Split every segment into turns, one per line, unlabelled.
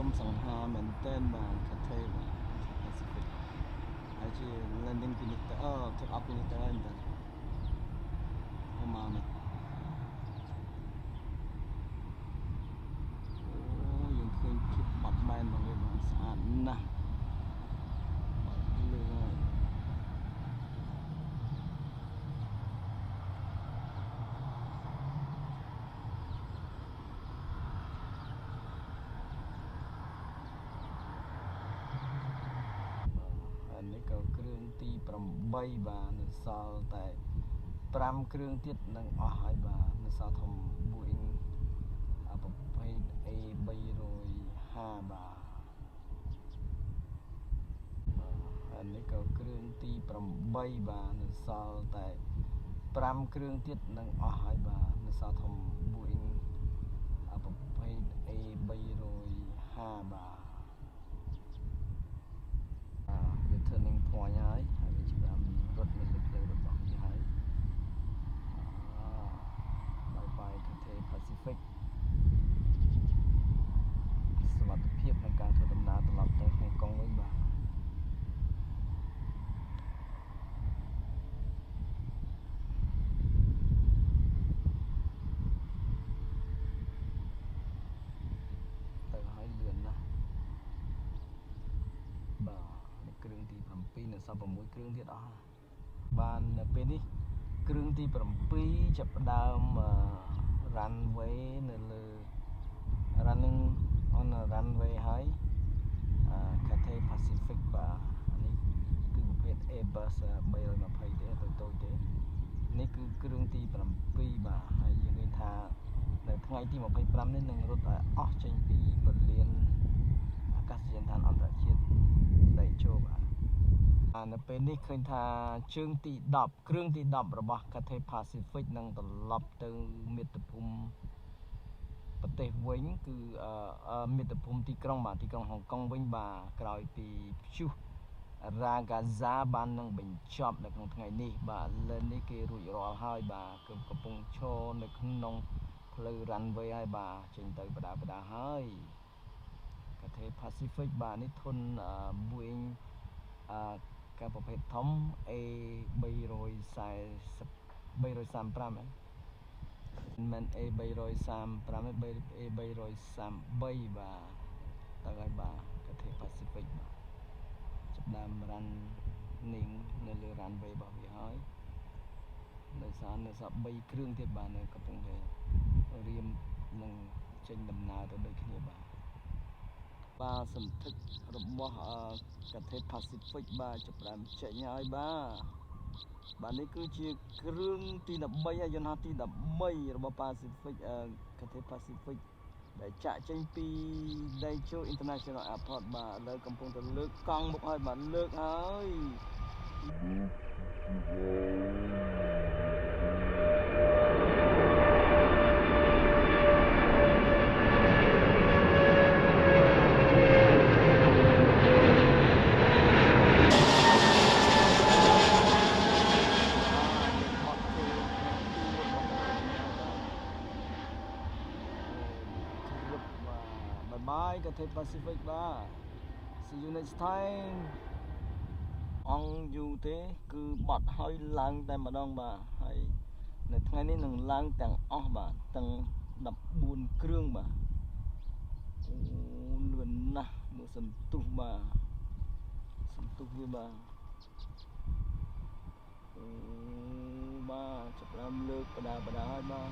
มสังหาเหมือนเต้นมาคาเฟ่มาแปซิฟิกไอจีแลนดิ้งพินิเตอร์เทคอัพพินิเตอร์นั่นแต่ประมาณนี้โอ้ยังเคยคลิปบัดแบนมาเลยมาสะอาดนะบัดเลยនេះក៏គ្រឿងទី8បាទនៅសល់តែ5គ្រឿងទៀតនឹងអស់ហើយបាទនៅសល់ធំ Boeing ប្រភេទ A350 បាទនេះក៏គ្រឿងទី8បាទនៅសល់តែ5គ្រឿងទៀតនឹងអស់ហើយបាទនៅសល់ធំ Boeing ប្រភេទ A350 បាទវា turning point ហើយវាចាប់បានរត់នៅលើផ្លូវរបស់វាហើយបាយបាយCathay Pacific សុវត្ថិភាពក្នុងការធ្វើដំណើរត្រឡប់ទៅហុងកុងវិញបាទទៅហើយលឿនណាស់បាទគ្រឿងទី7នៅសល់6គ្រឿងទៀតអស់បាននៅពេលនេះគ្រឿងទី7ចាប់ផ្ដើម runway នៅលើ running on a runway ហើយ Cathay Pacific បាទនេះគឺប្រភេទ Airbus 320ទេតូចៗទេនេះគឺគ្រឿងទី7បាទហើយយើងឃើញថានៅថ្ងៃទី25នេះនឹងរត់ឲ្យអស់ចេញពីពលានអាកាសយានដ្ឋានអន្តរជាតិដេជោបាទនៅពេលនេះឃើញថាជើងទី10គ្រឿងទី10របស់ Cathay Pacific នឹងត្រឡប់ទៅមាតុភូមិប្រទេសវិញគឺមាតុភូមិទីក្រុងបាទទីក្រុងហុងកុងវិញបាទក្រោយពីព្យុះ Ragaza បាននឹងបញ្ចប់នៅក្នុងថ្ងៃនេះបាទលើនេះគេរួចរាល់ហើយបាទគឺកំពុងឈរនៅក្នុងផ្លូវ runway ហើយបាទចេញទៅបដាហើយ Cathay Pacific បាទនេះធុន Boeing ការប្រភេទធំ A335 មិនមែន A335 ទេ A333 បាទទៅហើយបាទ Cathay Pacific បាទចាប់ដើម running នៅលើ runway របស់វាហើយនៅសល់3គ្រឿងទៀតបាទនៅកំពុងតែរៀមនឹងចេញដំណើរទៅដូចគ្នាបាទសន្ធឹករបស់ Cathay Pacific បាទចាប់ផ្ដើមចេញហើយបាទនេះគឺជាគ្រឿងទី13ហើយយន្តហោះទី13របស់ Pacific Cathay Pacific ដែលចាក់ចេញពី Daejeon International Airport បាទឥឡូវកំពុងតែលើកកង់មកហើយបាទលើកហើយបាយ Cathay Pacific បាទ See you next time អង្គយូរទេគឺបត់ហើយឡើងតែម្ដងបាទហើយនៅថ្ងៃនេះនឹងឡើងទាំងអស់បាទទាំង14គ្រឿងបាទអូលឿនណាស់មើលសន្ទុះបាទសន្ទុះវាបាទអូបាទចាប់ដើមលើកបដាហើយបាទ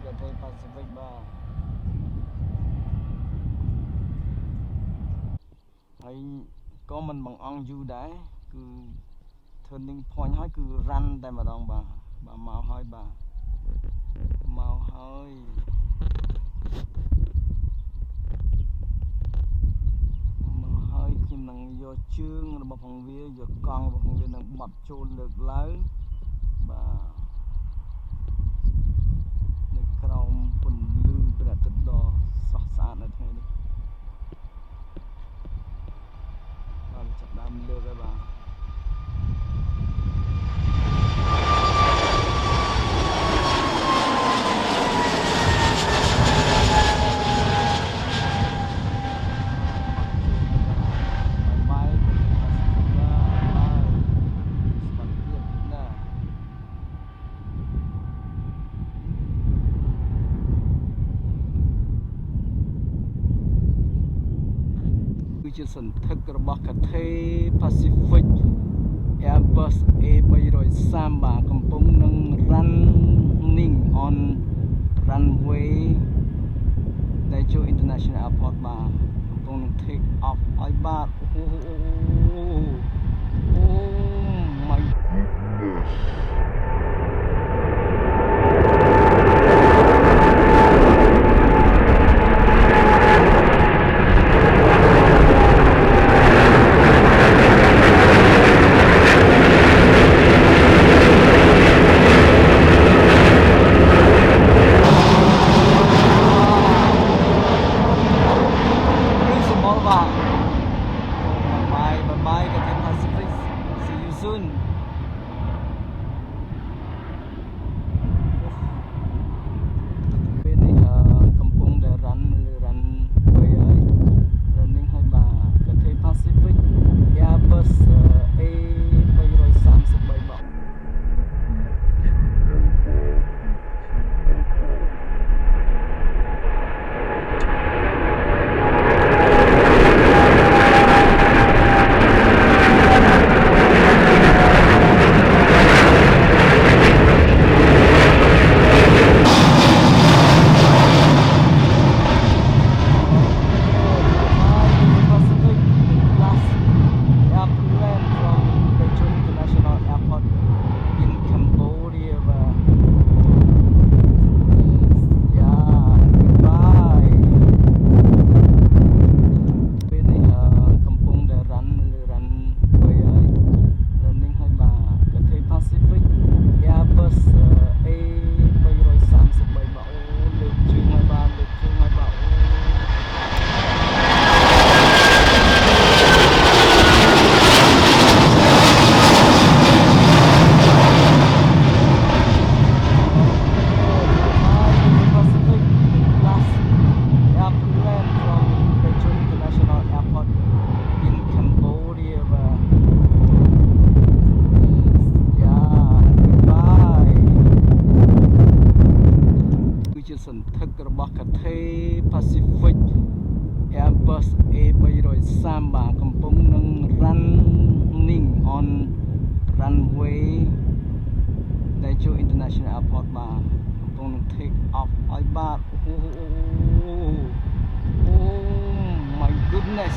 Cathay Pacific បាទហើយក៏មិនបង្អង់យូរដែរគឺ turning point ហើយគឺ run តែម្ដងបាទមកហើយបាទមកហើយខ្ញុំនឹងយក យកជើងរបស់ផងវាយកកង់របស់ផងវានឹងបត់ចូលលើកឡើងបាទនៅក្រោមពន្លឺព្រះអាទិត្យដ៏ស្រស់ស្អាតនៅថ្ងៃនេះបាទចាប់ដើមលើកហើយបាទគឺជាសន្ធឹករបស់ Cathay Pacific Airbus A330 បាទកំពុងនឹង running on runway Daejeon International Airport បាទកំពុងនឹង take off ហើយបាទអូ my goodness Bye-bye Cathay Pacific. See you soon. Bên nàyកំពុងតែ run លើ runway ហើយ running ហើយបាទ Cathay Pacific Airbus A330 បាទសន្ធឹករបស់ Cathay Pacific Airbus A330 បាទកំពុងនឹង running on runway Daejeon International Airport បាទកំពុងនឹង take off ហើយបាទអូ my goodness